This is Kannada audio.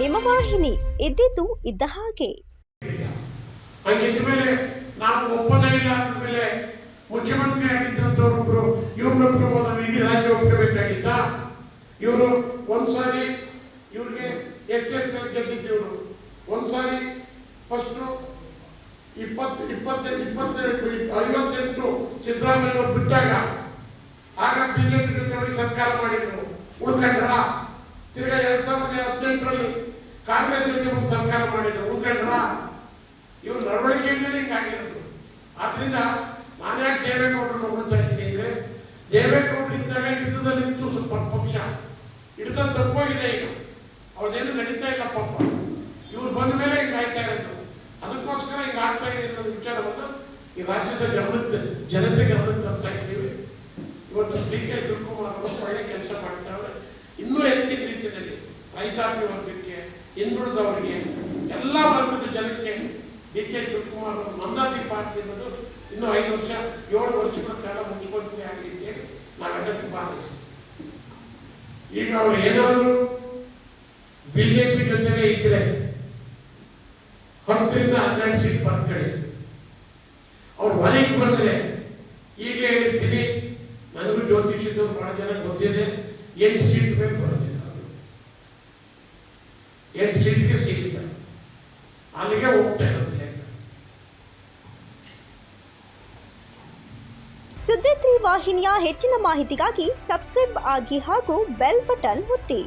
ನಿಮ್ಮ ವಾಹಿನಿ, ಇದ್ದಿದ್ದು ಇದ್ದ ಹಾಗೆ. ಹಾಗಿದ್ದ ಮೇಲೆ ನಾವು ಒಪ್ಪೋದೇ ಇಲ್ಲ ಅಂದಮೇಲೆ ಮುಖ್ಯಮಂತ್ರಿ ಆಗಿದ್ದಂಥವ್ರೊಬ್ರು ಇವ್ರನ್ನೊಬ್ರು ಹೋದಾಗ ಇಡೀ ರಾಜ್ಯ ಒಪ್ಪಬೇಕಾಗಿತ್ತ? ಇವರು ಒಂದ್ಸಾರಿ ಇವ್ರಿಗೆ ಎಷ್ಟೆಷ್ಟು ಗೆದ್ದಿದ್ದೆವರು ಒಂದ್ಸಾರಿ ಫಸ್ಟು 58 ಸಿದ್ದರಾಮಯ್ಯ ಬಿಟ್ಟಾಗ ಆಗ ಬಿಜೆಪಿ ಜೊತೆ ಸರ್ಕಾರ ಮಾಡಿದ್ರು, ಉಳ್ಕೊಂಡ್ರ. ತಿರ್ಗಾ 2018ರಲ್ಲಿ ಕಾಂಗ್ರೆಸ್ ಜೊತೆ ಒಂದು ಸರ್ಕಾರ ಮಾಡಿದ್ರು, ಉಳ್ಕೊಂಡ್ರ. ಇವ್ರ ನಡವಳಿಕೆಯಿಂದಲೇ ಹಿಂಗಾಗಿರೋದು. ಆದ್ರಿಂದ ನಾನು ಯಾಕೆ ದೇವೇಗೌಡರನ್ನ ನೋಡ್ತಾ ಇದ್ದೀನಿ ಅಂದ್ರೆ, ದೇವೇಗೌಡರು ಇದ್ದಾಗ ಹಿಡಿತದಲ್ಲಿತ್ತು ಸ್ವಲ್ಪ ಪಕ್ಷ, ಹಿಡಿತ ತಪ್ಪೋಗಿದೆ. ಈಗ ಅವ್ರದ್ದೇನು ನಡೀತಾ ಇಲ್ಲ ಪಾಪ. ಇವ್ರು ಬಂದ ಮೇಲೆ ಹಿಂಗಾಯ್ತಾ ಇರೋದು. ಅದಕ್ಕೋಸ್ಕರ ಹಿಂಗೆ ಆಗ್ತಾ ಇದೆ ಅನ್ನೋ ವಿಚಾರವನ್ನು ಈ ರಾಜ್ಯದ ಗಮನಕ್ಕೆ, ಜನತೆ ಗಮನಕ್ಕೆ ತರ್ತಾ ಇದ್ದೀವಿ. ಇವತ್ತು ಡಿ.ಕೆ. ಶಿವಕುಮಾರ್ ಅವರು ಒಳ್ಳೆ ಕೆಲಸ ಮಾಡ್ತಾರೆ. ಇನ್ನೂ ಹೆಚ್ಚಿನ ರೀತಿಯಲ್ಲಿ ರೈತಾಪಿ ವರ್ಗಕ್ಕೆ, ಹಿಂದುಳಿದವರಿಗೆ, ಎಲ್ಲ ವರ್ಗದ ಜನಕ್ಕೆ ಡಿ.ಕೆ. ಶಿವಕುಮಾರ್ ಅವರು ಮಂದಾತಿ ಪಾರ್ಟಿ ಅನ್ನೋದು ಇನ್ನೂ 5 ವರ್ಷ 7 ವರ್ಷಗಳ ಕಾಲ ಮುಖ್ಯಮಂತ್ರಿ ಆಗಲಿಕ್ಕೆ ನಾವೆಲ್ಲ ಶುಭ ಹಾರೈಸ್ತೀವಿ. ಈಗ ಅವರು ಏನಾದರೂ ಬಿಜೆಪಿ ಜೊತೆಗೆ ಇದ್ರೆ 10 ರಿಂದ 12 ಸೀಟ್ ಬರ್ಕೊಳ್ಳಿ. ಅವ್ರು ಹೊರಗೆ ಬಂದರೆ ಈಗ ಹೇಳ್ತೀನಿ, ನನಗೂ ಜ್ಯೋತಿಷದವ್ರು ಬಹಳ ಜನ ಗೊತ್ತಿದೆ, 8 ಸೀಟ್ ಬೇಕು ಬರೋದಿಲ್ಲ. 8 ಸೀಟ್ಗೆ ಸಿಗುತ್ತೆ, ಅಲ್ಲಿಗೆ ಹೋಗ್ತಾ ಇರೋದಿಲ್ಲ. ಸುದ್ದಿ 3 ವಾಹಿನಿಯ ಹೆಚ್ಚಿನ ಮಾಹಿತಿಗಾಗಿ ಸಬ್ಸ್ಕ್ರೈಬ್ ಆಗಿ ಹಾಗೂ ಬೆಲ್ ಬಟನ್ ಒತ್ತಿ.